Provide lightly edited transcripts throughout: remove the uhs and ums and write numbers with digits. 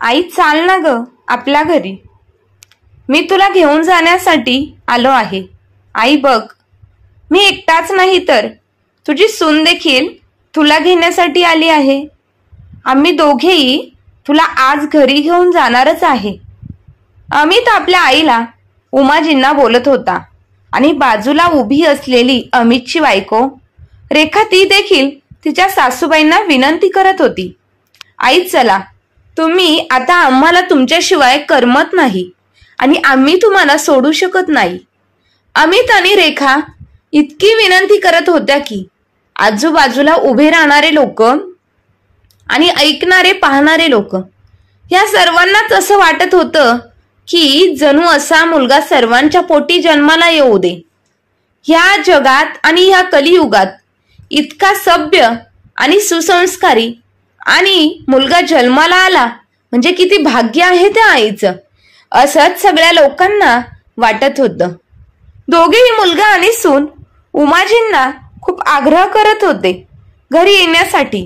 आई चाल ना ग आपल्या घरी, मी तुला घेऊन जाण्यासाठी आलो आहे. आई बघ, मी एकटाच नाही तर तुझी सून देखील तुला घेण्यासाठी आली आहे. आम्ही दोघेही तुला आज घरी घेऊन जाणारच आहे. अमित आपल्या आईला उमाजींना बोलत होता आणि बाजूला उभी असलेली अमितची बायको रेखा ती देखील तिच्या सासूबाईंना विनंती करत होती. आई चला, तुम्ही आता आम्हाला तुमच्याशिवाय करमत नाही आणि आम्ही तुम्हाला सोडू शकत नाही. अमित आणि रेखा इतकी विनंती करत होत्या की आजूबाजूला उभे राहणारे लोक आणि ऐकणारे पाहणारे लोक या सर्वांनाच असं वाटत होतं की जणू असा मुलगा सर्वांच्या पोटी जन्माला येऊ दे. ह्या जगात आणि ह्या कलियुगात इतका सभ्य आणि सुसंस्कारी आणि मुलगा जन्माला आला म्हणजे किती भाग्य आहे त्या आईचं, असंच सगळ्या लोकांना वाटत होतं. दोघेही मुलगा आणि सून उमाजींना खूप आग्रह करत होते घरी येण्यासाठी,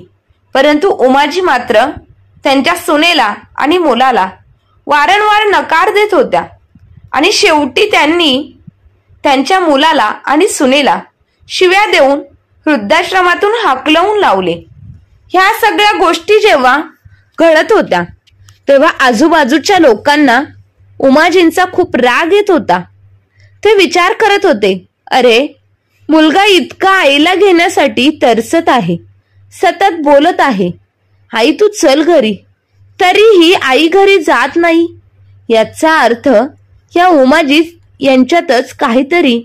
परंतु उमाजी मात्र त्यांच्या सुनेला आणि मुलाला वारंवार नकार देत होत्या आणि शेवटी त्यांनी त्यांच्या मुलाला आणि सुनेला शिव्या देऊन वृद्धाश्रमातून हाकलवून लावले. ह्या सगळ्या गोष्टी जेव्हा घडत होत्या तेव्हा आजूबाजूच्या लोकांना उमाजींचा खूप राग येत होता. ते विचार करत होते, अरे मुलगा इतका आईला घेण्यासाठी तरसत आहे, सतत बोलत आहे, आई तू चल घरी, तरीही आई घरी जात नाही. याचा अर्थ या उमाजी यांच्यातच काहीतरी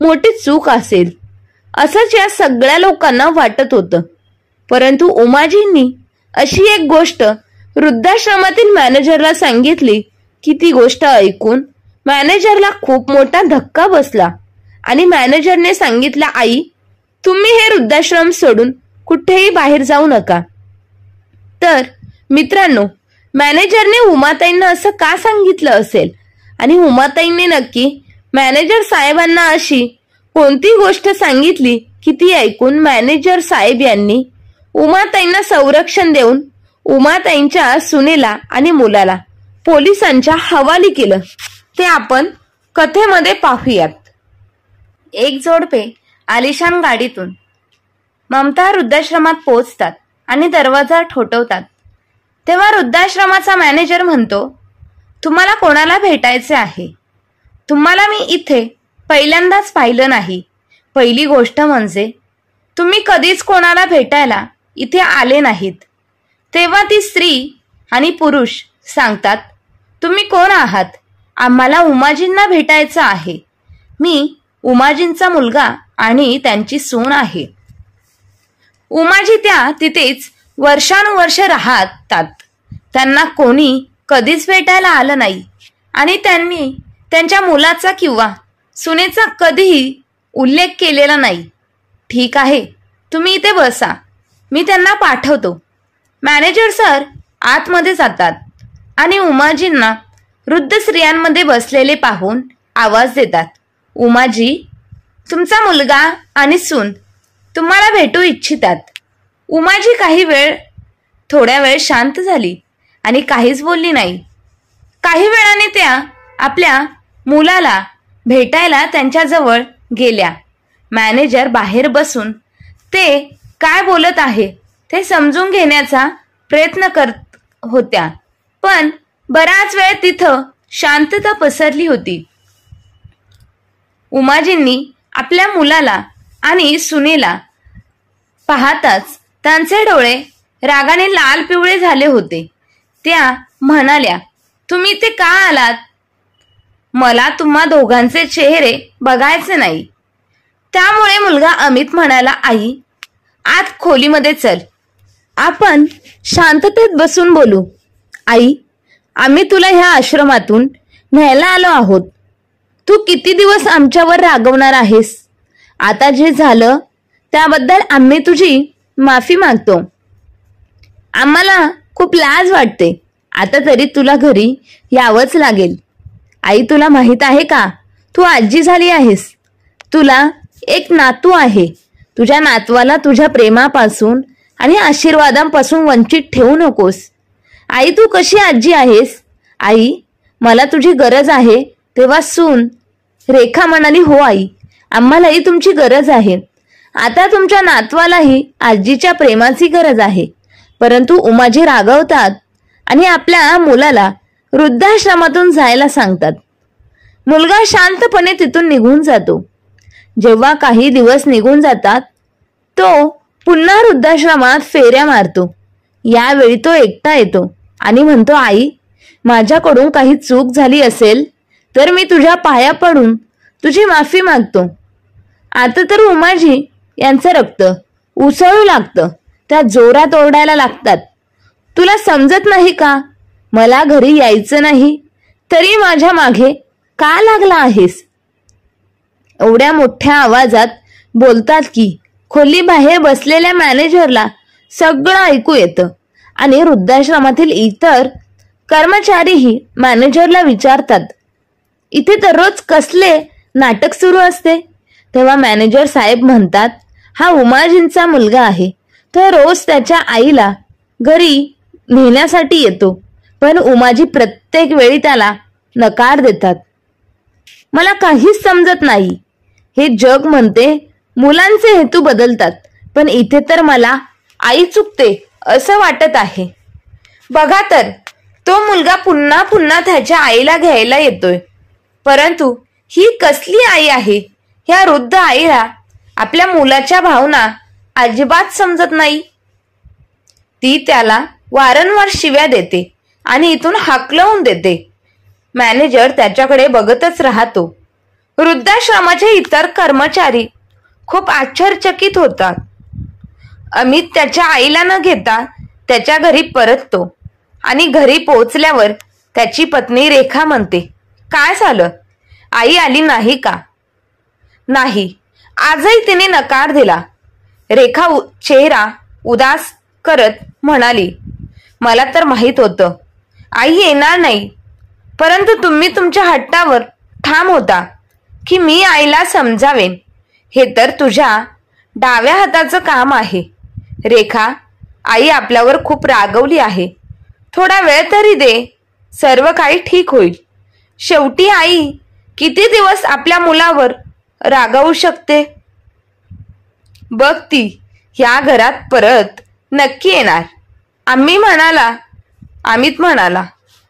मोठी चूक असेल असंच या सगळ्या लोकांना वाटत होतं. परंतु उमाजींनी अशी एक गोष्ट वृद्धाश्रमातील मॅनेजरला सांगितली की ती गोष्ट ऐकून मॅनेजरला खूप मोठा धक्का बसला आणि मॅनेजरने सांगितलं, आई तुम्ही हे वृद्धाश्रम सोडून कुठेही बाहेर जाऊ नका. तर मित्रांनो, मॅनेजरने उमाताईंना असं का सांगितलं असेल आणि उमाताईंनी नक्की मॅनेजर साहेबांना अशी कोणती गोष्ट सांगितली की ती ऐकून मॅनेजर साहेब यांनी उमाताईंना संरक्षण देऊन उमाताईंच्या सुनेला आणि मुलाला पोलिसांच्या हवाली केलं, ते आपण कथेमध्ये पाहूयात. एक जोडपे आलिशान गाडीतून ममता वृद्धाश्रमात पोहोचतात आणि दरवाजा ठोठवतात. तेव्हा वृद्धाश्रमाचा मॅनेजर म्हणतो, तुम्हाला कोणाला भेटायचे आहे? तुम्हाला मी इथे पहिल्यांदाच पाहिलं नाही. पहिली गोष्ट म्हणजे तुम्ही कधीच कोणाला भेटायला इथे आले नाहीत. तेव्हा ती स्त्री आणि पुरुष सांगतात, तुम्ही कोण आहात? आम्हाला उमाजींना भेटायचं आहे. मी उमाजींचा मुलगा आणि त्यांची सून आहे. उमाजी त्या तिथेच वर्षानुवर्ष राहतात. त्यांना कोणी कधीच भेटायला आलं नाही आणि त्यांनी त्यांच्या मुलाचा किंवा सुनेचा कधीही उल्लेख केलेला नाही. ठीक आहे, तुम्ही इथे बसा, मी त्यांना पाठवतो. मॅनेजर सर आतमध्ये जातात आणि उमाजींना वृद्ध स्त्रियांमध्ये बसलेले पाहून आवाज देतात, उमाजी तुमचा मुलगा आणि सून तुम्हाला भेटू इच्छितात. उमाजी थोड्या वेळ शांत झाली आणि काहीच बोलली नाही. काही वेळाने त्या आपल्या मुलाला भेटायला त्यांच्याजवळ गेल्या. मॅनेजर बाहेर बसून ते काय बोलत आहे ते समजून घेण्याचा प्रयत्न करत होत्या, पण बराच वेळ तिथं शांतता पसरली होती. उमाजींनी आपल्या मुलाला आणि सुनेला पाहताच त्यांचे डोळे रागाने लाल पिवळे झाले होते. त्या म्हणाल्या, तुम्ही इथे का आलात? मला तुम्हा दोघांचे चेहरे बघायचे नाही. त्यामुळे मुलगा अमित म्हणाला, आई आत खोलीमध्ये चल, आपण शांततेत बसून बोलू. आई, आम्ही तुला ह्या आश्रमातून न्यायला आलो आहोत. तू किती दिवस आमच्यावर रागवणार आहेस? आता जे झालं त्याबद्दल आम्ही तुझी माफी मागतो. आम्हाला खूप लाज वाटते. आता तरी तुला घरी यावंच लागेल. आई, तुला माहित आहे का, तू आजी झाली आहेस. तुला एक नातू आहे. तुझ्या नातवाला तुझ्या प्रेमापासून आणि आशीर्वादांपासून वंचित ठेवू नकोस. आई तू कशी आजी आहेस? आई मला तुझी गरज आहे तेव्हा सून. रेखा म्हणाली हो आई, आम्हालाही तुमची गरज आहे. आता तुमच्या नातवालाही आजीच्या प्रेमाची गरज आहे. परंतु उमाजी रागवतात आणि आपल्या मुलाला वृद्धाश्रमातून जायला सांगतात. मुलगा शांतपणे तिथून निघून जातो. जेव्हा काही दिवस निघून जातात तो पुन्हा वृद्धाश्रमात फेऱ्या मारतो. यावेळी तो एकटा येतो आणि म्हणतो, आई माझ्याकडून काही चूक झाली असेल तर मी तुझ्या पाया पडून तुझी माफी मागतो. आता तर उमाजी यांचं रक्त उसळू लागतं. त्या जोरात ओरडायला लागतात, तुला समजत नाही का? मला घरी यायचं नाही तरी माझ्या मागे का लागला आहेस? एवढ्या मोठ्या आवाजात बोलतात की खोली बाहेर बसलेल्या मॅनेजरला सगळं ऐकू येतं आणि वृद्धाश्रमातील इतर कर्मचारीही मॅनेजरला विचारतात, इथे दररोज कसले नाटक सुरू असते? तेव्हा मॅनेजर साहेब म्हणतात, हा उमाजींचा मुलगा आहे. तो रोज त्याच्या आईला घरी नेण्यासाठी येतो, पण उमाजी प्रत्येक वेळी त्याला नकार देतात. मला काहीच समजत नाही. हे जग म्हणते मुलांचे हेतू बदलतात, पण इथे तर मला आई चुकते असं वाटत आहे. बघा तर तो मुलगा पुन्हा पुन्हा त्याच्या आईला घ्यायला येतोय, परंतु ही कसली आई आहे? ह्या वृद्ध आईला आपल्या मुलाच्या भावना अजिबात समजत नाही. ती त्याला वारंवार शिव्या देते आणि इथून हाकलवून देते. मॅनेजर त्याच्याकडे बघतच राहतो. वृद्धाश्रमाचे इतर कर्मचारी खूप आश्चर्यचकित होतात. अमित त्याच्या आईला न घेता त्याच्या घरी परततो आणि घरी पोहोचल्यावर त्याची पत्नी रेखा म्हणते, काय झालं? आई आली नाही का? नाही, आजही तिने नकार दिला. रेखा चेहरा उदास करत म्हणाली, मला तर माहित होतं आई येणार नाही, परंतु तुम्ही तुमच्या हट्टावर ठाम होता की मी आईला समजावेन. हे तर तुझ्या डाव्या हाताचं काम आहे. रेखा, आई आपल्यावर खूप रागवली आहे. थोडा वेळ तरी दे, सर्व काही ठीक होईल. शेवटी आई किती दिवस आपल्या मुलावर रागावू शकते? बघ ती ह्या घरात परत नक्की येणार. अमित म्हणाला.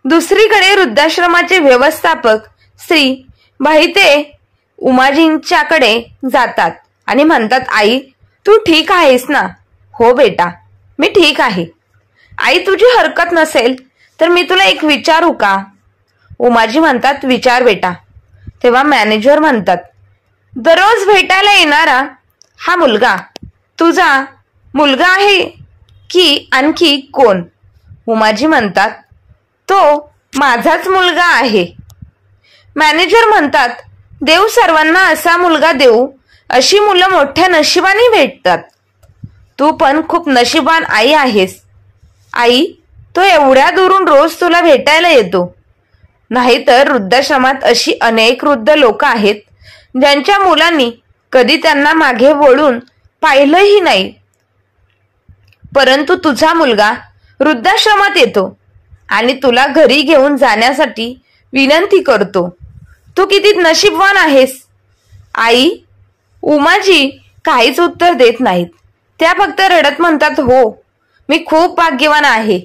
दुसरीकडे वृद्धाश्रमाचे व्यवस्थापक श्री भाईते उमाजींच्याकडे जातात आणि म्हणतात, आई तू ठीक आहेस ना? हो बेटा, मी ठीक आहे. आई तुझी हरकत नसेल तर मी तुला एक विचारू का? उमाजी म्हणतात, विचार बेटा. तेव्हा मॅनेजर म्हणतात, दररोज भेटायला येणारा हा मुलगा तुझा मुलगा आहे की आणखी कोण? उमाजी म्हणतात, तो माझाच मुलगा आहे. मॅनेजर म्हणतात, देव सर्वांना असा मुलगा देऊ. अशी मुलं मोठ्या नशिबाने भेटतात. तू पण खूप नशिबान आई आहेस. आई तो एवढ्या दुरून रोज तुला भेटायला येतो. नाहीतर वृद्धाश्रमात अशी अनेक वृद्ध लोक आहेत ज्यांच्या मुलांनी कधी त्यांना मागे वळून पाहिलंही नाही. परंतु तुझा मुलगा वृद्धाश्रमात येतो आणि तुला घरी घेऊन जाण्यासाठी विनंती करतो. तू किती नशीबवान आहेस. आई उमाजी काहीच उत्तर देत नाहीत. त्या फक्त रडत म्हणतात, हो मी खूप भाग्यवान आहे.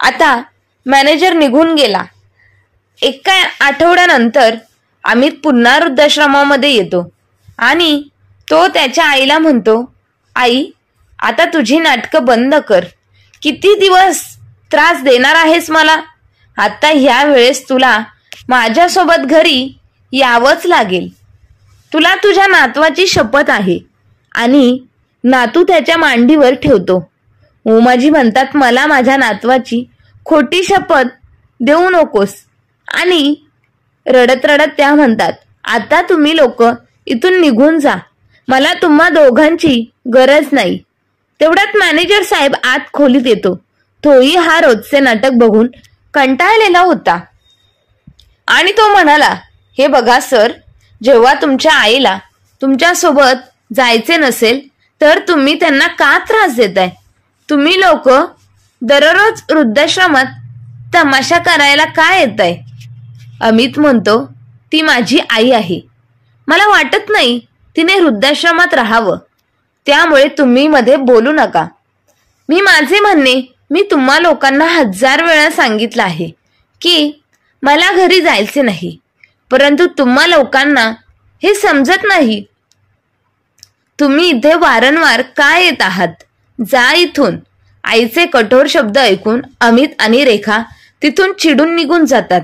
आता मॅनेजर निघून गेला. एका आठवड्यानंतर अमित पुन्हा वृद्धाश्रमामध्ये येतो आणि तो त्याच्या आईला म्हणतो, आई आता तुझी नाटकं बंद कर. किती दिवस त्रास देणार आहेस मला? आता ह्या वेळेस तुला माझ्यासोबत घरी यावंच लागेल. तुला तुझ्या नातवाची शपथ आहे. आणि नातू त्याच्या मांडीवर ठेवतो. उमाजी म्हणतात, मला माझ्या नातवाची खोटी शपथ देऊ नकोस. आणि रडत रडत त्या म्हणतात, आता तुम्ही लोक इथून निघून जा. मला तुम्हा दोघांची गरज नाही. तेवढ्यात मॅनेजर साहेब आत खोलीत येतो. तोही हा रोजचे नाटक बघून कंटाळलेला होता आणि तो म्हणाला, हे बघा सर, जेव्हा तुमच्या आईला तुमच्यासोबत जायचे नसेल तर तुम्ही त्यांना का त्रास देताय? तुम्ही लोक दररोज वृद्धाश्रमात तमाशा करायला काय येतंय? अमित म्हणतो, ती माझी आई आहे. मला वाटत नाही तिने वृद्धाश्रमात राहावं. त्यामुळे तुम्ही मध्ये बोलू नका. मी माझे म्हणणे मी तुम्हा लोकांना 1000 वेळा सांगितलं आहे की मला घरी जायचे नाही, परंतु तुम्हा लोकांना हे समजत नाही. तुम्ही इथे वारंवार का येत आहात? जा इथून. आईचे कठोर शब्द ऐकून अमित आणि रेखा तिथून चिडून निघून जातात.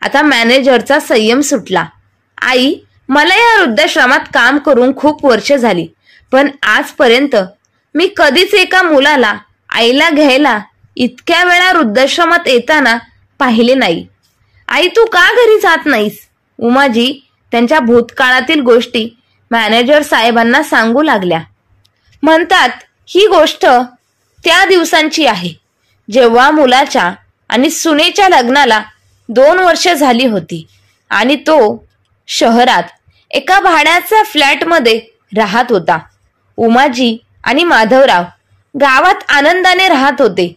आता मॅनेजरचा संयम सुटला. आई, मला या वृद्धाश्रमात काम करून खूप वर्ष झाली, पण आजपर्यंत मी कधीच एका मुलाला आईला घ्यायला इतक्या वेळा वृद्धाश्रमात येताना पाहिले नाही. आई, तू का घरी जात नाहीस? उमाजी त्यांच्या भूतकाळातील गोष्टी मॅनेजर साहेबांना सांगू लागल्या. म्हणतात, ही गोष्ट त्या दिवसांची आहे जेव्हा मुलाच्या आणि सुनेच्या लग्नाला 2 वर्ष झाली होती आणि तो शहरात एका भाड्याच्या फ्लॅटमध्ये राहत होता. उमाजी आणि माधवराव गावात आनंदाने राहत होते.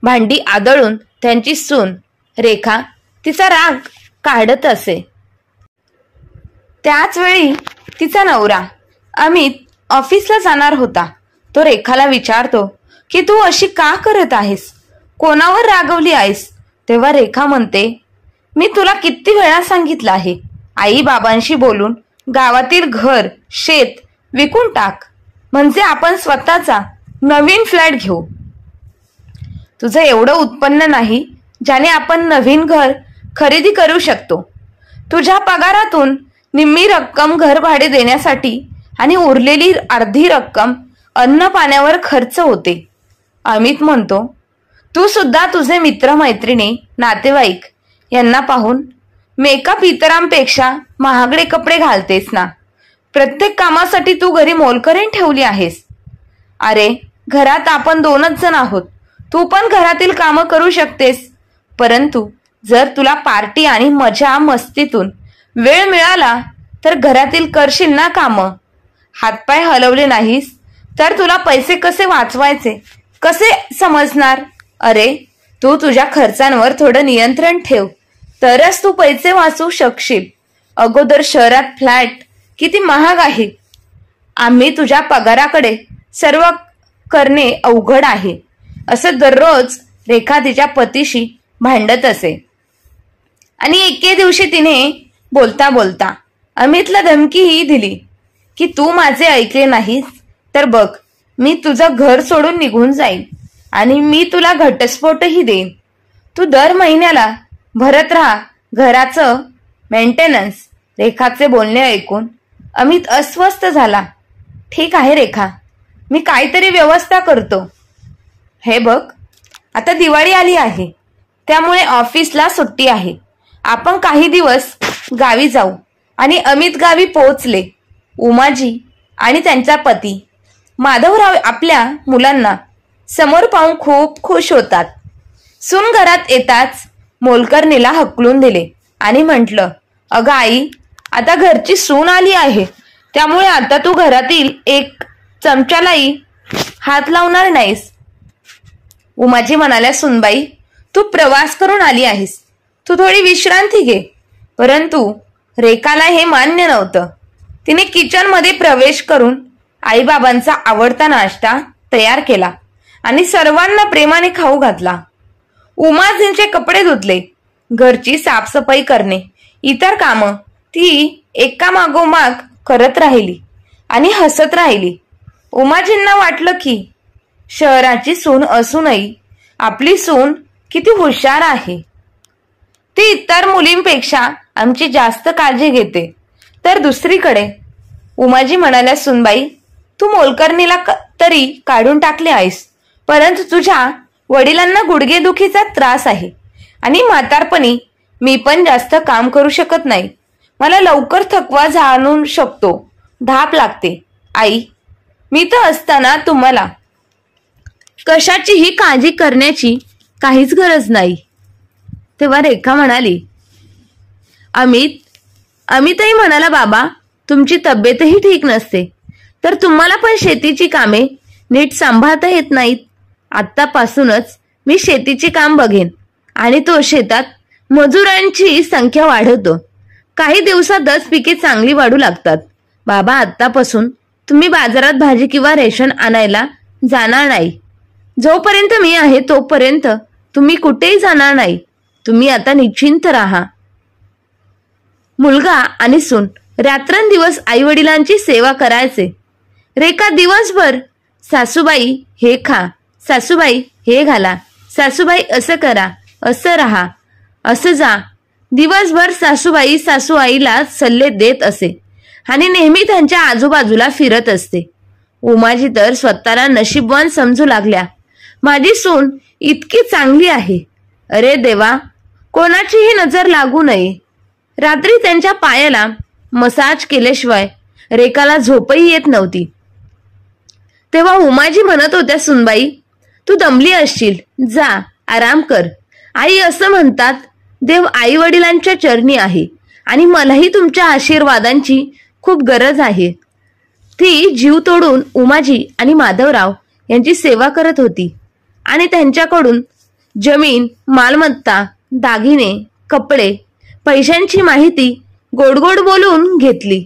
भांडी आदळून त्यांची सून रेखा तिचा राग काढत असे. त्याच वेळी तिचा नवरा अमित ऑफिसला जाणार होता. तो रेखाला विचारतो की तू अशी का करत आहेस? कोणावर रागवली आहेस? तेव्हा रेखा म्हणते, मी तुला किती वेळा सांगितलं आहे, आई बाबांशी बोलून गावातील घर शेत विकून टाक, म्हणजे आपण स्वतःचा नवीन फ्लॅट घेऊ. तुझं एवढं उत्पन्न नाही ज्याने आपण नवीन घर खरेदी करू शकतो. तुझ्या पगारातून निम्मी रक्कम घर भाडे देण्यासाठी आणि उरलेली अर्धी रक्कम अन्न पाण्यावर खर्च होते. अमित म्हणतो, तू सुद्धा तुझे मित्रमैत्रिणी नातेवाईक यांना पाहून मेकअप इतरांपेक्षा महागडे कपडे घालतेस ना. प्रत्येक कामासाठी तू घरी मोलकरीण ठेवली आहेस. अरे, घरात आपण 2च जण आहोत. तू पण घरातील कामं करू शकतेस, परंतु जर तुला पार्टी आणि मजा मस्तीतून वेळ मिळाला तर घरातील करशील ना कामं. हातपाय हलवले नाहीस तर तुला पैसे कसे वाचवायचे कसे समजणार? अरे, तू तुझ्या खर्चांवर थोडं नियंत्रण ठेव, तरच तू पैसे वाचवू शकशील. अगोदर शहरात फ्लॅट किती महाग आहे. आम्ही तुझ्या पगाराकडे सर्व करणे अवघड आहे, असं दररोज रेखा तिच्या पतीशी भांडत असे. आणि एके दिवशी तिने बोलता बोलता अमितला धमकीही दिली की तू माझे ऐकले नाहीस तर बघ, मी तुझं घर सोडून निघून जाईन आणि मी तुला घटस्फोटही देईन. तू दर महिन्याला भरत राहा घराचं मेंटेनन्स. रेखाचे बोलणे ऐकून अमित अस्वस्थ झाला. ठीक आहे रेखा, मी काहीतरी व्यवस्था करतो. हे बघ, आता दिवाळी आली आहे, त्यामुळे ऑफिसला सुट्टी आहे. आपण काही दिवस गावी जाऊ. आणि अमित गावी पोहोचले. उमाजी आणि त्यांचा पती माधवराव आपल्या मुलांना समोर पाहून खूप खुश होतात. सून घरात येताच मोलकरणीला हकलून दिले आणि म्हटलं, अगं आई, आता घरची सून आली आहे, त्यामुळे आता तू घरातील एक चमच्यालाही हात लावणार नाहीस. उमाजी म्हणाल्या, सुनबाई, तू प्रवास करून आली आहेस, तू थोडी विश्रांती घे. परंतु रेखाला हे मान्य नव्हतं. तिने किचनमध्ये प्रवेश करून आईबाबांचा आवडता नाश्ता तयार केला आणि सर्वांना प्रेमाने खाऊ घातला. उमाजींचे कपडे धुतले, घरची साफसफाई करणे, इतर कामं ती एकामागोमाग करत राहिली आणि हसत राहिली. उमाजींना वाटलं की शहराची सून असूनही आपली सून किती हुशार आहे. ती इतर मुलींपेक्षा आमची जास्त काळजी घेते. तर दुसरीकडे उमाजी म्हणाल्या, सुनबाई, तू मोलकरणीला तरी काढून टाकले आहेस, परंतु तुझ्या वडिलांना गुडघेदुखीचा त्रास आहे आणि म्हातारपणी मी पण जास्त काम करू शकत नाही. मला लवकर थकवा जाणवू शकतो, धाप लागते. आई, मी तर असताना तुम्हाला कशाचीही काळजी करण्याची काहीच गरज नाही. तेव्हा रेखा म्हणाली, अमितही म्हणाला, बाबा, तुमची तब्येतही ठीक नसते, तर तुम्हाला पण शेतीची कामे नीट सांभाळता येत नाहीत. आत्तापासूनच मी शेतीची काम बघेन आणि तो शेतात मजुरांची संख्या वाढवतो. काही दिवसातच पिके चांगली वाढू लागतात. बाबा, आत्तापासून तुम्ही बाजारात भाजी किंवा रेशन आणायला जाणार नाही. जोपर्यंत मी आहे तोपर्यंत तुम्ही कुठेही जाणार नाही. तुम्ही आता निश्चिंत राहा. मुलगा आणि सून रात्रंदिवस आई वडिलांची सेवा करायचे. रेखा दिवसभर सासूबाई हे खा, सासूबाई हे घाला, सासूबाई असं करा, असं राहा, असं जा. दिवसभर सासूबाई सासू आईला सल्ले देत असे आणि नेहमी त्यांच्या आजूबाजूला फिरत असते. उमाजी तर स्वतःला नशीबवान समजू लागल्या. माझी सून इतकी चांगली आहे. अरे देवा, कोणाचीही नजर लागू नये. रात्री त्यांच्या पायाला मसाज केल्याशिवाय रेखाला झोपही येत नव्हती. तेव्हा उमाजी म्हणत होत्या, सुनबाई, तू दमली असशील, जा आराम कर. आई असं म्हणतात, देव आई वडिलांच्या चरणी आहे आणि मलाही तुमच्या आशीर्वादांची खूप गरज आहे. ती जीव तोडून उमाजी आणि माधवराव यांची सेवा करत होती आणि त्यांच्याकडून जमीन, मालमत्ता, दागिने, कपडे, पैशांची माहिती गोड गोड बोलून घेतली.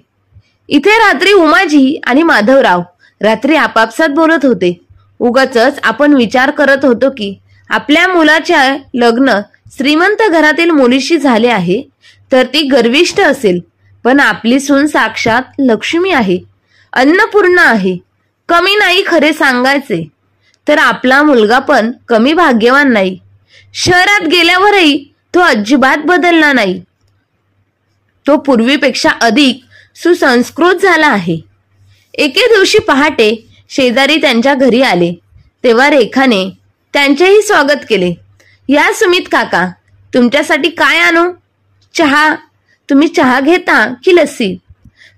इथे रात्री उमाजी आणि माधवराव रात्री आपापसात बोलत होते. उगाचच आपण विचार करत होतो की आपल्या मुलाच्या लग्न श्रीमंत घरातील मुलीशी झाले आहे तर ती गर्विष्ठ असेल, पण आपली सून साक्षात लक्ष्मी आहे, अन्नपूर्णा आहे. कमी नाही खरे सांगायचे तर आपला मुलगा पण कमी भाग्यवान नाही. शहरात गेल्यावरही तो अजिबात बदलला नाही. तो पूर्वीपेक्षा अधिक सुसंस्कृत झाला आहे. एके दिवशी पहाटे शेजारी त्यांच्या घरी आले तेव्हा रेखाने त्यांचेही स्वागत केले. या सुमित काका, तुमच्यासाठी काय आणू? चहा. तुम्ही चहा घेता की लस्सी?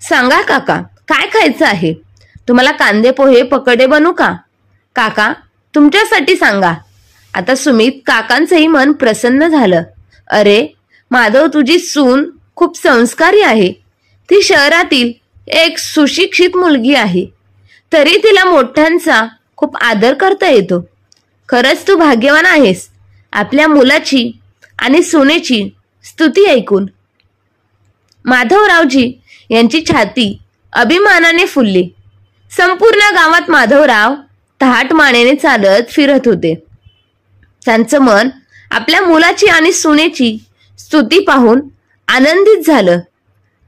सांगा काका, काय खायचं आहे? तुम्हाला कांदे पोहे पकोडे बनवू का? काका, तुमच्यासाठी सांगा. आता सुमित काकांचंही मन प्रसन्न झालं. अरे माधव, तुझी सून खूप संस्कारी आहे. ती शहरातील एक सुशिक्षित मुलगी आहे, तरी तिला मोठ्यांचा खूप आदर करता येतो. खरंच तू भाग्यवान आहेस. आपल्या मुलाची आणि सुनेची स्तुती ऐकून माधवरावजी यांची छाती अभिमानाने फुलली. संपूर्ण गावात माधवराव ताठ मानेने चालत फिरत होते. त्यांचं मन आपल्या मुलाची आणि सुनेची स्तुती पाहून आनंदित झालं.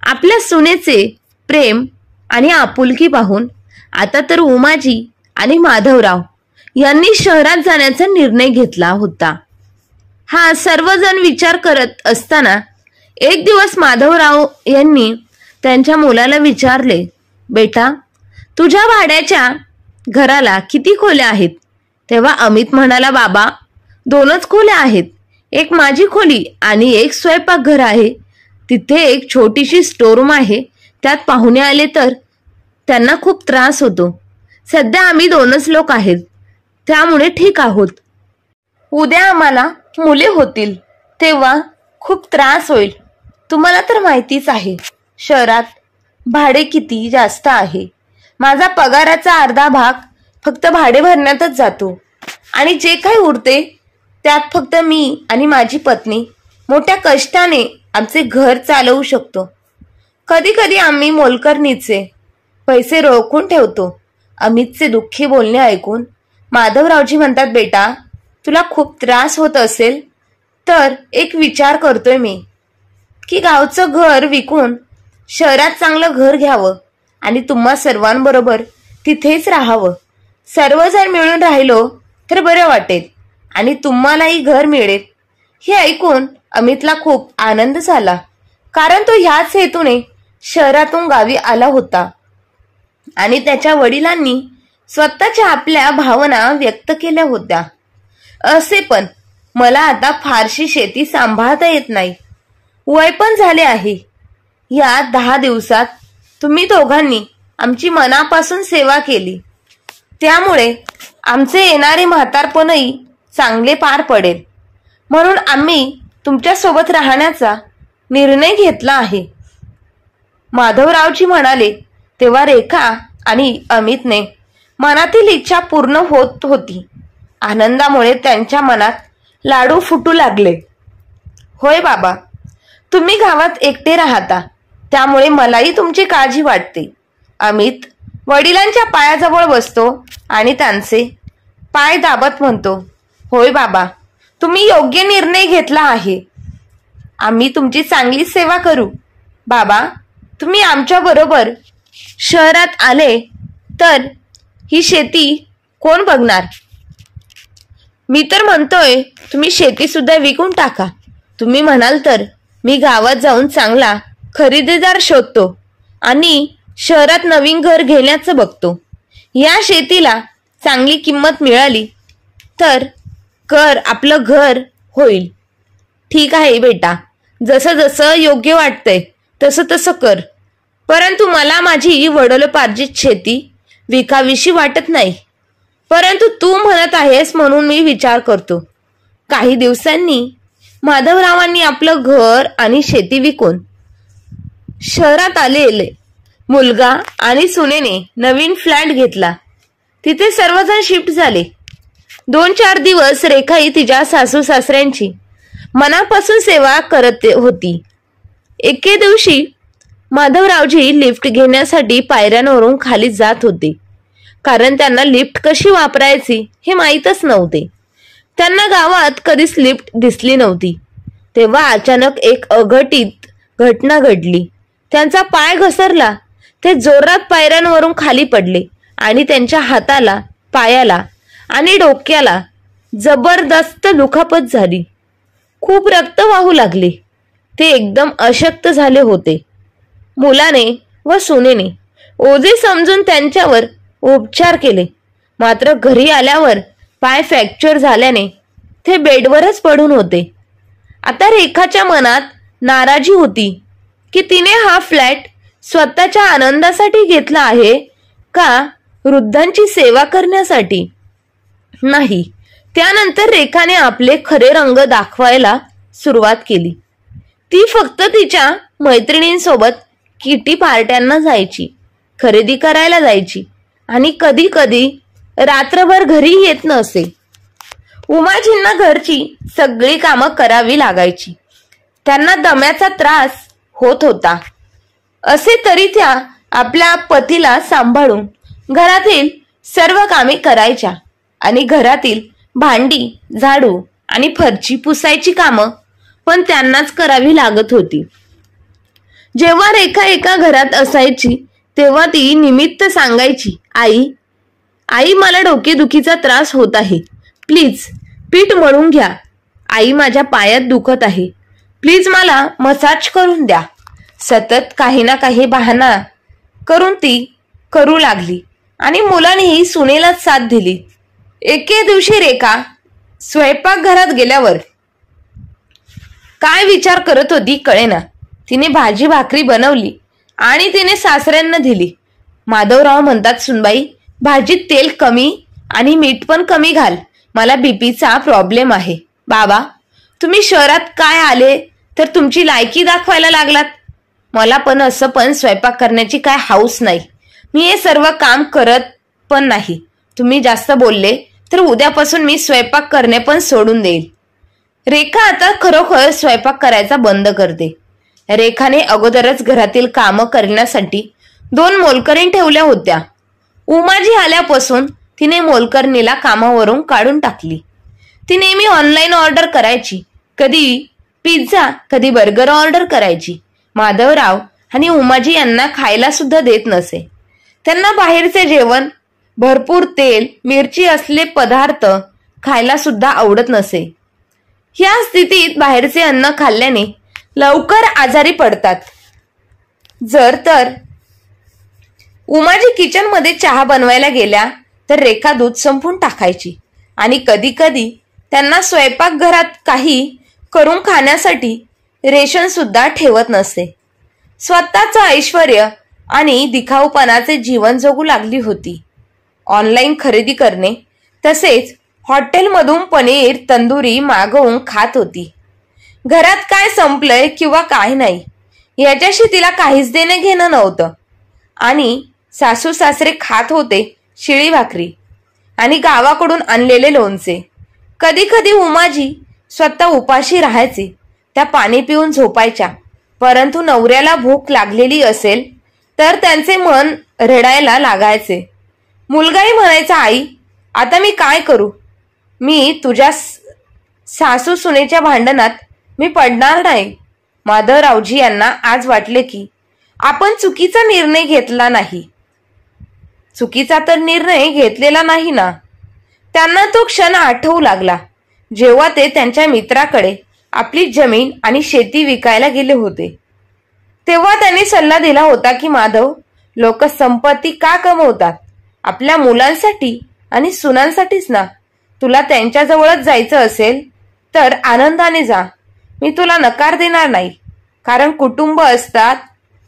आपल्या सुनेचे प्रेम आणि आपुलकी पाहून आता तर उमाजी आणि माधवराव यांनी शहरात जाण्याचा निर्णय घेतला होता. हा सर्वजण विचार करत असताना एक दिवस माधवराव यांनी त्यांच्या मुलाला विचारले, बेटा, तुझ्या भाड्याच्या घराला किती खोल्या आहेत? तेव्हा अमित म्हणाला, बाबा, 2च खोल्या आहेत. एक माझी खोली आणि एक स्वयंपाकघर आहे. तिथे एक छोटीशी स्टोरूम आहे. त्यात पाहुणे आले तर त्यांना खूप त्रास होतो. सध्या आम्ही 2च लोक आहेत, त्यामुळे ठीक आहोत. उद्या आम्हाला मुले होतील तेव्हा खूप त्रास होईल. तुम्हाला तर माहितीच आहे शहरात भाडे किती जास्त आहे. माझा पगाराचा अर्धा भाग फक्त भाडे भरण्यातच जातो आणि जे काही उरते त्यात फक्त मी आणि माझी पत्नी मोठ्या कष्टाने आमचे घर चालवू शकतो. कधी कधी आम्ही मोलकरणीचे पैसे रोखून ठेवतो. अमितचे दुःखी बोलणे ऐकून माधवरावजी म्हणतात, बेटा, तुला खूप त्रास होत असेल तर एक विचार करतोय मी की गावचं घर विकून शहरात चांगलं घर घ्यावं आणि तुम्हा सर्वांबरोबर तिथेच राहावं. सर्वजण मिळून राहिलो तर बरं वाटेल आणि तुम्हालाही घर मिळेल. हे ऐकून अमितला खूप आनंद झाला, कारण तो ह्याच हेतूने शहरातून गावी आला होता आणि त्याच्या वडिलांनी स्वतःच्या आपल्या भावना व्यक्त केल्या होत्या. असे पण मला आता फारशी शेती सांभाळता येत नाही, वय पण झाले आहे. या 10 दिवसात तुम्ही दोघांनी आमची मनापासून सेवा केली, त्यामुळे आमचे येणारे म्हातारपणही चांगले पार पडेल. म्हणून आम्ही तुमच्यासोबत राहण्याचा निर्णय घेतला आहे. माधवरावजी म्हणाले तेव्हा रेखा आणि अमितने मनातील इच्छा पूर्ण होत होती. आनंदामुळे त्यांच्या मनात लाडू फुटू लागले. होय बाबा, तुम्ही गावात एकटे राहता, त्यामुळे मलाही तुमची काळजी वाटते. अमित वडिलांच्या पायाजवळ बसतो आणि त्यांचे पाय दाबत म्हणतो, होय बाबा, तुम्ही योग्य निर्णय घेतला आहे. आम्ही तुमची चांगली सेवा करू. बाबा, तुम्ही आमच्या बरोबर शहरात आले तर ही शेती कोण बघणार? मी तर म्हणतोय तुम्ही शेती सुद्धा विकून टाका. तुम्ही म्हणाल तर मी गावात जाऊन चांगला खरेदीदार शोधतो आणि शहरात नवीन घर घेण्याचं बघतो. या शेतीला चांगली किंमत मिळाली तर आपलं घर होईल. ठीक आहे बेटा, जसं जसं योग्य वाटतंय तसं तसं कर. परंतु मला माझी वडिलोपार्जित शेती विकावीशी वाटत नाही. परंतु तू म्हणत आहेस म्हणून मी विचार करतो. काही दिवसांनी माधवरावांनी आपलं घर आणि शेती विकून शहरात आलेले मुलगा आणि सुनेने नवीन फ्लॅट घेतला. तिथे सर्वजण शिफ्ट झाले. 2-4 दिवस रेखाही तिच्या सासू सासऱ्यांची मनापासून सेवा करत होती. एके दिवशी माधवरावजी लिफ्ट घेण्यासाठी पायऱ्यांवरून खाली जात होते, कारण त्यांना लिफ्ट कशी वापरायची हे माहीतच नव्हते. त्यांना गावात कधीच लिफ्ट दिसली नव्हती. तेव्हा अचानक एक अघटित घटना घडली. त्यांचा पाय घसरला. ते जोरात पायऱ्यांवरून खाली पडले आणि त्यांच्या हाताला, पायाला आणि डोक्याला जबरदस्त दुखापत झाली. खूप रक्त वाहू लागले. ते एकदम अशक्त झाले होते. मुलाने व सुनेने ओझे समजून त्यांच्यावर उपचार केले. मात्र घरी आल्यावर पाय फ्रॅक्चर झाल्याने ते बेडवरच पडून होते. आता रेखाच्या मनात नाराजी होती की तिने हा फ्लॅट स्वतःच्या आनंदासाठी घेतला आहे का वृद्धांची सेवा करण्यासाठी? नाही. त्यानंतर रेखाने आपले खरे रंग दाखवायला सुरुवात केली. ती फक्त तिच्या मैत्रिणींसोबत किटी पार्ट्यांना जायची, खरेदी करायला जायची आणि कधी कधी रात्रभर घरी येत नसे. उमाजींना घरची सगळी कामं करावी लागायची. त्यांना दम्याचा त्रास होत होता. असे तरी त्या आपल्या पतीला सांभाळून घरातील सर्व कामे करायच्या आणि घरातील भांडी, झाडू आणि फरची पुसायची कामं पण त्यांनाच करावी लागत होती. जेव्हा रेखा एका घरात असायची तेव्हा ती निमित्त सांगायची, आई मला डोकेदुखीचा त्रास होत आहे, प्लीज पीठ मळून घ्या. आई माझ्या पायात दुखत आहे, प्लीज मला मसाज करून द्या. सतत काही ना काही बहाणा करून ती करू लागली आणि मुलानेही सुनेलाच साथ दिली. एके दिवशी रेखा स्वयंपाकघरात गेल्यावर काय विचार करत होती कळेना. तिने भाजी भाकरी बनवली आणि तिने सासऱ्यांना दिली. माधवराव म्हणतात, सुनबाई, भाजीत तेल कमी आणि मीठ पण कमी घाल, मला बीपीचा प्रॉब्लेम आहे. बाबा, तुम्ही शहरात काय आले तर तुमची लायकी दाखवायला लागलात. मला पण असं पण स्वयंपाक करण्याची काय हौस नाही. मी हे सर्व काम करत पण नाही. तुम्ही जास्त बोलले तर उद्यापासून मी स्वयंपाक करणे पण सोडून देईल. रेखा आता खरोखर स्वयंपाक करायचा बंद करते. रेखाने अगोदरच घरातील कामं करण्यासाठी 2 मोलकरीण ठेवल्या होत्या. उमाजी आल्यापासून तिने मोलकरणीला कामावरून काढून टाकली. ती नेहमी ऑनलाईन ऑर्डर करायची, कधी पिझ्झा, कधी बर्गर ऑर्डर करायची. माधवराव आणि उमाजी यांना खायला सुद्धा देत नसे. त्यांना बाहेरचे जेवण, भरपूर तेल, मिरची असले पदार्थ खायला सुद्धा आवडत नसे. या स्थितीत बाहेरचे अन्न खाल्ल्याने लवकर आजारी पडतात. तर उमाजी किचन मध्ये चहा बनवायला गेल्या तर रेखा दूध संपून टाकायची आणि कधी कधी त्यांना स्वयंपाकघरात काही करून खाण्यासाठी रेशन सुद्धा ठेवत नसे. स्वतःचं ऐश्वर्य आणि दिखाऊपणाचे जीवन जगू लागली होती. ऑनलाईन खरेदी करणे तसेच हॉटेलमधून पनीर तंदुरी मागवून खात होती. घरात काय संपलंय किंवा काय नाही याच्याशी तिला काहीच देणं घेणं नव्हतं. आणि सासू सासरे खात होते शिळी भाकरी आणि गावाकडून आणलेले लोणचे. कधी कधी उमाजी स्वतः उपाशी राहायचे, त्या पाणी पिऊन झोपायच्या. परंतु नवऱ्याला भूक लागलेली असेल तर त्यांचे मन रडायला लागायचे. मुलगाही म्हणायचा, आई आता मी काय करू? मी तुझ्या सासू सुनेच्या भांडणात मी पडणार नाही. माधवरावजी यांना आज वाटले की आपण चुकीचा निर्णय घेतला नाही. चुकीचा तर निर्णय घेतलेला नाही ना. त्यांना तो क्षण आठवू लागला जेव्हा ते त्यांच्या मित्राकडे आपली जमीन आणि शेती विकायला गेले होते. तेव्हा त्यांनी सल्ला दिला होता की माधव, लोक संपत्ती का कमवतात? आपल्या मुलांसाठी आणि सुनांसाठीच ना. तुला त्यांच्याजवळच जायचं असेल तर आनंदाने जा. मी तुला नकार देणार नाही. कारण कुटुंब असतात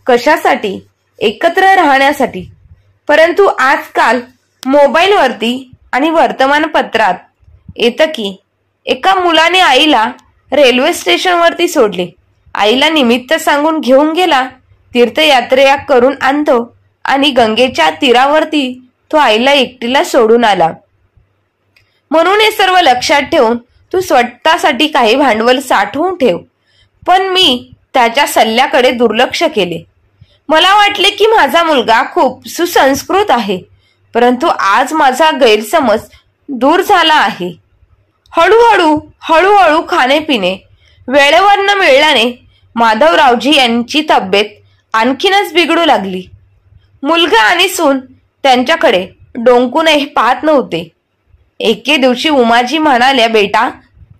कशासाठी? एकत्र राहण्यासाठी. परंतु आजकाल मोबाईलवरती आणि वर्तमानपत्रात येतं की एका मुलाने आईला रेल्वे स्टेशनवरती सोडले. आईला निमित्त सांगून घेऊन गेला. तीर्थयात्रा करून आणतो आणि गंगेच्या तीरावरती तो आईला एकटीला सोडून आला. म्हणून हे सर्व लक्षात ठेवून तू स्वतःसाठी काही भांडवल साठवून ठेव. पण मी त्याच्या सल्ल्याकडे दुर्लक्ष केले. मला वाटले की माझा मुलगा खूप सुसंस्कृत आहे. परंतु आज माझा गैरसमज दूर झाला आहे. हळूहळू खाणे पिणे वेळेवर न मिळाल्याने माधवरावजी यांची तब्येत आणखीनच बिघडू लागली. मुलगा आणि सून त्यांच्याकडे डोंकूनही पाहत नव्हते. एके दिवशी उमाजी म्हणाल्या, बेटा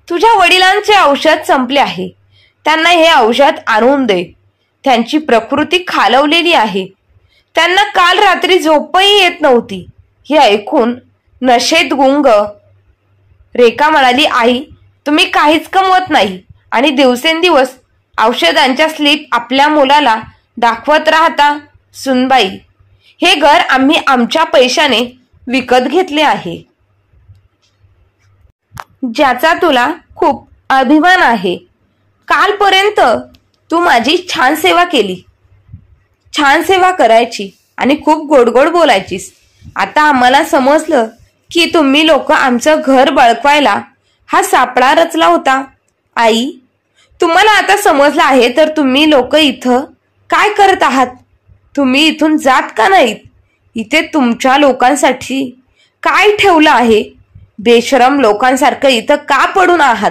तुझ्या वडिलांचे औषध संपले आहे. त्यांना हे औषध आणून दे. त्यांची प्रकृती खालवलेली आहे. त्यांना काल रात्री झोपही येत नव्हती. हे ऐकून नशेत गुंग रेखा म्हणाली, आई तुम्ही काहीच कमवत नाही आणि दिवसेंदिवस औषधांच्या स्लिप आपल्या मुलाला दाखवत राहता. सुनबाई, हे घर आम्ही आमच्या पैशाने विकत घेतले आहे, ज्याचा तुला खूप अभिमान आहे. कालपर्यंत तू माझी छान सेवा केली, छान सेवा करायची आणि खूप गोडगोड बोलायचीस. आता आम्हाला समजलं की तुम्ही लोक आमचं घर बळकवायला हा सापळा रचला होता. आई, तुम्हाला आता समजलं आहे तर तुम्ही लोक इथं काय करत आहात? तुम्ही इथून जात का नाहीत? इथे तुमच्या लोकांसाठी काय ठेवलं आहे? बेशरम लोकांसारखं इथं का पडून आहात?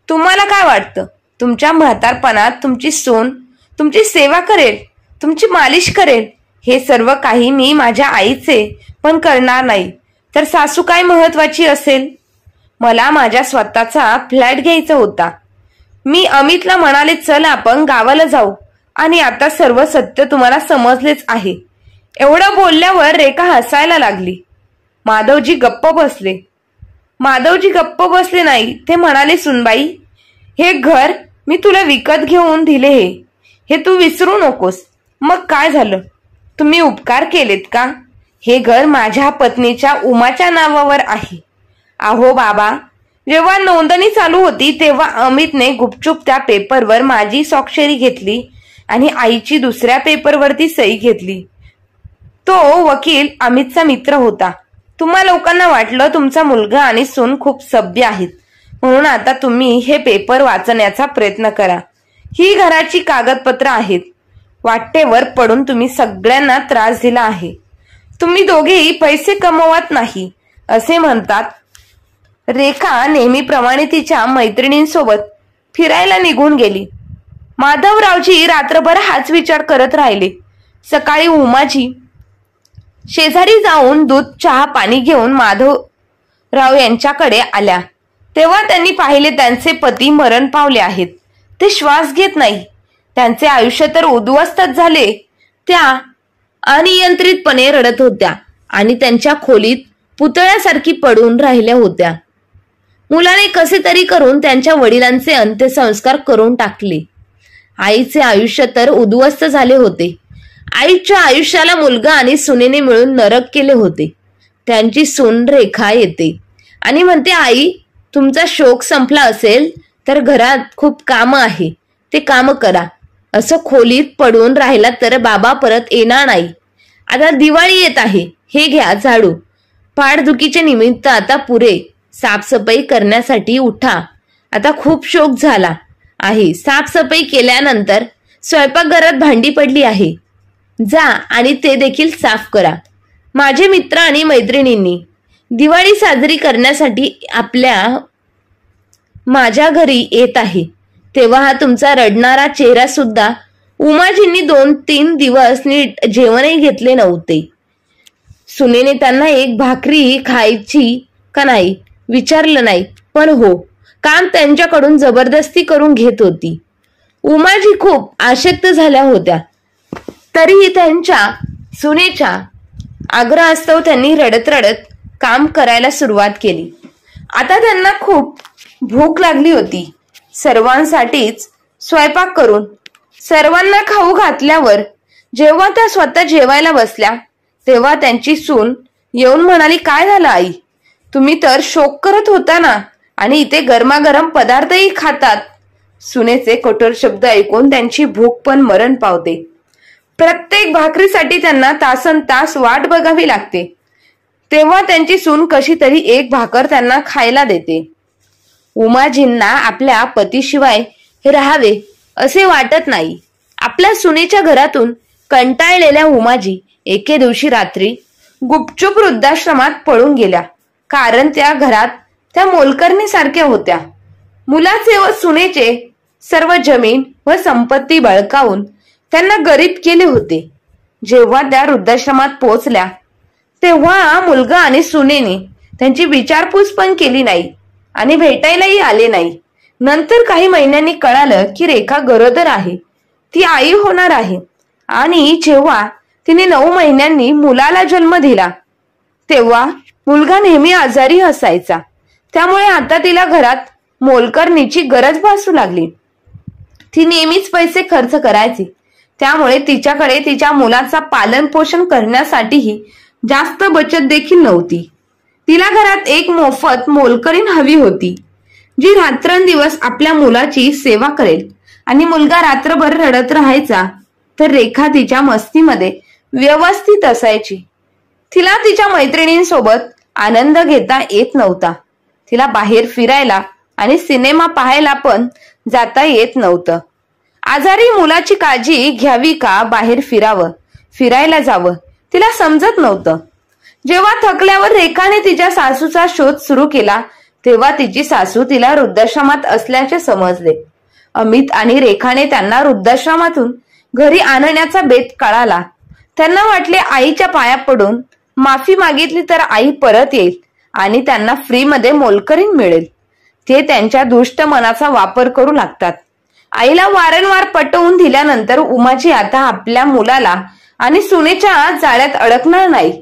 तुम्हाला काय वाटतं तुमच्या म्हातारपणात तुमची सून तुमची सेवा करेल, तुमची मालिश करेल? हे सर्व काही मी माझ्या आईचे पण करणार नाही तर सासू काय महत्वाची असेल? मला माझ्या स्वतःचा फ्लॅट घ्यायचा होता. मी अमितला म्हणाले, चल आपण गावाला जाऊ. आणि आता सर्व सत्य तुम्हाला समजलेच आहे. एवढं बोलल्यावर रेखा हसायला लागली. माधवजी गप्प बसले नाही. ते म्हणाले, सुनबाई, हे घर मी तुला विकत घेऊन दिले हे तू विसरू नकोस. मग काय झालं? तुम्ही उपकार केलेत का? हे घर माझ्या पत्नीच्या उमाच्या नावावर आहे. अहो बाबा, जेव्हा नोंदणी चालू होती तेव्हा अमितने गुपचूप त्या पेपरवर माझी स्वाक्षरी घेतली आणि आईची दुसऱ्या पेपरवरती सही घेतली. तो वकील अमितचा मित्र होता. तुम्हा लोकांना वाटलं तुमचा मुलगा आणि सून खूप सभ्य आहेत म्हणून आता तुम्ही हे पेपर वाचण्याचा प्रयत्न करा. ही घराची कागदपत्र आहेत. वाटेवर पडून तुम्ही सगळ्यांना त्रास दिला आहे. तुम्ही दोघेही पैसे कमवत नाही असे म्हणतात. रेखा नेहमीप्रमाणे तिच्या मैत्रिणींसोबत फिरायला निघून गेली. माधवरावजी रात्रभर हाच विचार करत राहिले. सकाळी उमाजी शेजारी जाऊन दूध चहा पाणी घेऊन माधवराव यांच्याकडे आल्या. तेव्हा त्यांनी पाहिले त्यांचे पती मरण पावले आहेत. ते श्वास घेत नाही. त्यांचे आयुष्य तर उद्ध्वस्तच झाले. त्या अनियंत्रितपणे रडत होत्या आणि त्यांच्या खोलीत पुतळ्यासारखी पडून राहिल्या होत्या. मुलाने कसे तरी करून त्यांच्या वडिलांचे अंत्यसंस्कार करून टाकले. आईचे आयुष्य तर उद्ध्वस्त झाले होते. आईच्या आयुष्याला मुलगा आणि सुनेने मिळून नरक केले होते. त्यांची सून रेखा येते आणि म्हणते, आई तुमचा शोक संपला असेल तर घरात खूप काम आहे, ते काम करा. असं खोलीत पडून राहिला तर बाबा परत येणार नाही. आता दिवाळी येत आहे, हे घ्या झाडू. पाठदुखीचे निमित्त आता पुरे. साफसफाई करण्यासाठी उठा आता खूप शोक झाला आहे. साफसफाई केल्यानंतर स्वयंपाकघरात भांडी पडली आहे. जा आणि ते देखील साफ करा. माझे मित्र आणि मैत्रिणींनी दिवाळी साजरी करण्यासाठी माझ्या घरी येत आहे, तेव्हा हा तुमचा रडणारा चेहरा सुद्धा. उमाजींनी 2-3 दिवस नीट जेवणही घेतले नव्हते. सुनेने त्यांना एक भाकरी खायची का नाही विचारलं नाही, पण हो, काम त्यांच्याकडून जबरदस्ती करून घेत होती. उमाजी खूप आशक्त झाल्या होत्या, तरीही त्यांच्या सुनेच्या आग्रहास्तव त्यांनी रडत रडत काम करायला सुरुवात केली. आता त्यांना खूप भूक लागली होती. सर्वांसाठीच स्वयंपाक करून सर्वांना खाऊ घातल्यावर जेव्हा त्या स्वतः जेवायला बसल्या, तेव्हा त्यांची सून येऊन म्हणाली, काय झालं आई, तुम्ही तर शोक करत होता ना, आणि इथे गरमागरम पदार्थही खातात. सुनेचे कठोर शब्द ऐकून त्यांची भूक पण मरण पावते. प्रत्येक भाकरीसाठी त्यांना तासनतास वाट बघावी लागते. तेव्हा त्यांची सून कशी तरी एक भाकर त्यांना खायला देते. उमाजींना आपल्या पतीशिवाय राहावे असे वाटत नाही. आपल्या सुनेच्या घरातून कंटाळलेल्या उमाजी एके दिवशी रात्री गुपचूप वृद्धाश्रमात पळून गेल्या. कारण त्या घरात त्या मोलकरणीसारख्या होत्या. मुलाचे व सुनेचे सर्व जमीन व संपत्ती बळकावून त्यांना गरीब केले होते. जेव्हा त्या वृद्धाश्रमात पोहोचल्या, तेव्हा मुलगा आणि सुनेने त्यांची विचारपूस पण केली नाही आणि भेटायलाही आले नाही. नंतर काही महिन्यांनी कळालं की रेखा गरोदर आहे, ती आई होणार आहे. आणि जेव्हा तिने 9 महिन्यांनी मुलाला जन्म दिला, तेव्हा मुलगा नेहमी आजारी असायचा. त्यामुळे आता तिला घरात मोलकरणीची गरज भासू लागली. ती नेहमीच पैसे खर्च करायची, त्यामुळे तिच्याकडे तिच्या मुलाचा पालन पोषण करण्यासाठीही जास्त बचत देखील नव्हती. तिला घरात एक मोफत मोलकरीण हवी होती, जी रात्रंदिवस आपल्या मुलाची सेवा करेल. आणि मुलगा रात्रभर रडत राहायचा तर रेखा तिच्या मस्तीमध्ये व्यवस्थित असायची. तिला तिच्या मैत्रिणींसोबत आनंद घेता येत नव्हता. तिला बाहेर फिरायला आणि सिनेमा पाहायला पण जाता येत नव्हतं. आजारी मुलाची काळजी घ्यावी का बाहेर फिरायला जावं तिला समजत नव्हतं. जेव्हा थकल्यावर रेखाने तिच्या सासूचा शोध सुरू केला, तेव्हा तिची सासू तिला वृद्धाश्रमात असल्याचे समजले. अमित आणि रेखाने त्यांना वृद्धाश्रमातून घरी आणण्याचा बेत कळाला. त्यांना वाटले आईच्या पाया पडून माफी मागितली तर आई परत येईल आणि त्यांना फ्रीमध्ये मोलकरीण मिळेल. ते त्यांच्या दुष्ट मनाचा वापर करू लागतात. आईला वारंवार पटवून दिल्यानंतर उमाजी आता आपल्या मुलाला आणि सुनेच्या जाळ्यात अडकणार नाही.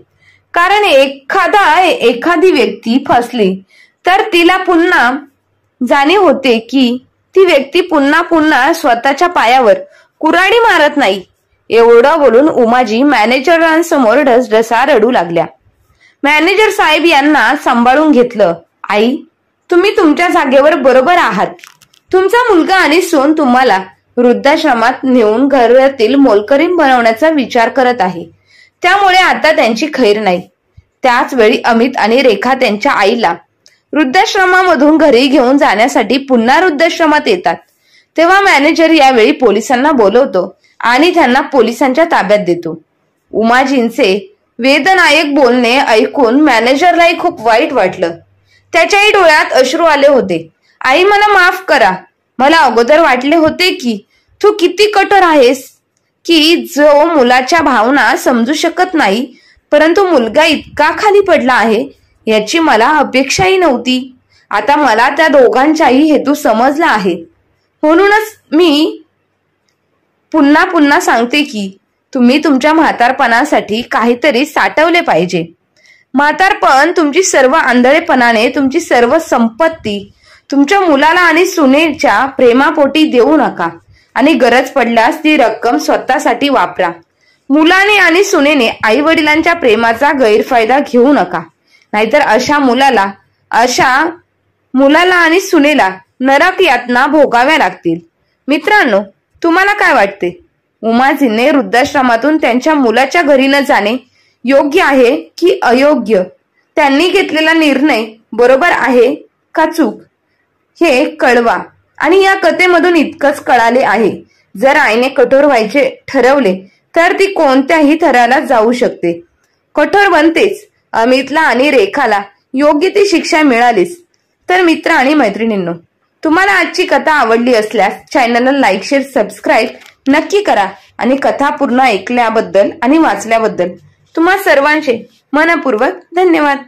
कारण एखादी व्यक्ती फसली तर तिला पुन्हा जाणीव होते की ती व्यक्ती पुन्हा स्वतःच्या पायावर कुऱ्हाडी मारत नाही. एवढं बोलून उमाजी मॅनेजरांसमोर ढसढसा रडू लागल्या. मॅनेजर साहेब यांना सांभाळून घेतलं. आई, तुम्ही तुमच्या जागेवर बरोबर आहात. तुमचा मुलगा आणि सून तुम्हाला वृद्धाश्रमात नेऊन घरातील मोलकरीण बनवण्याचा विचार करत आहे, त्यामुळे आता त्यांची खैर नाही. त्याच वेळी अमित आणि रेखा त्यांच्या आईला वृद्धाश्रमामधून घरी घेऊन जाण्यासाठी पुन्हा वृद्धाश्रमात येतात. तेव्हा मॅनेजर यावेळी पोलिसांना बोलवतो आणि त्यांना पोलिसांच्या ताब्यात देतो. उमाजींचे वेदनायक बोलणे ऐकून मॅनेजरलाही खूप वाईट वाटलं. त्याच्याही डोळ्यात अश्रू आले होते. आई, मला माफ करा. मला अगोदर वाटले होते की तू किती कठोर आहेस, की जो मुलाच्या भावना समजू शकत नाही, परंतु मुलगा इतका खाली पडला आहे याची मला अपेक्षाही नव्हती. आता मला त्या दोघांचाही हेतू समजला आहे. म्हणूनच मी पुन्हा सांगते की तुम्ही तुमच्या म्हातारपणासाठी काहीतरी साठवले पाहिजे. म्हातारपण तुमची सर्व आंधळेपणाने तुमची सर्व संपत्ती तुमच्या मुलाला आणि सुनेच्या प्रेमापोटी देऊ नका आणि गरज पडल्यास ती रक्कम स्वतःसाठी वापरा. मुलाने आणि सुनेने आई वडिलांच्या प्रेमाचा गैरफायदा घेऊ नका, नाहीतर अशा मुलाला आणि सुनेला नरक यातना भोगाव्या लागतील. मित्रांनो, तुम्हाला काय वाटते? उमाजींनी वृद्धाश्रमातून त्यांच्या मुलाच्या घरी न जाणे योग्य आहे की अयोग्य? त्यांनी घेतलेला निर्णय बरोबर आहे का चूक? हे कळवा. आणि या कथेमधून इतकंच कळाले आहे, जर आईने कठोर व्हायचे ठरवले तर ती कोणत्याही थराला जाऊ शकते. कठोर बनतेच. अमितला आणि रेखाला योग्य ती शिक्षा मिळालीच. तर मित्र आणि मैत्रिणींनो, तुम्हाला आजची कथा आवडली असल्यास चॅनलला लाईक, शेअर, सबस्क्राईब नक्की करा. आणि कथा पूर्ण ऐकल्याबद्दल आणि वाचल्याबद्दल तुम्हा सर्वांचे मनपूर्वक धन्यवाद.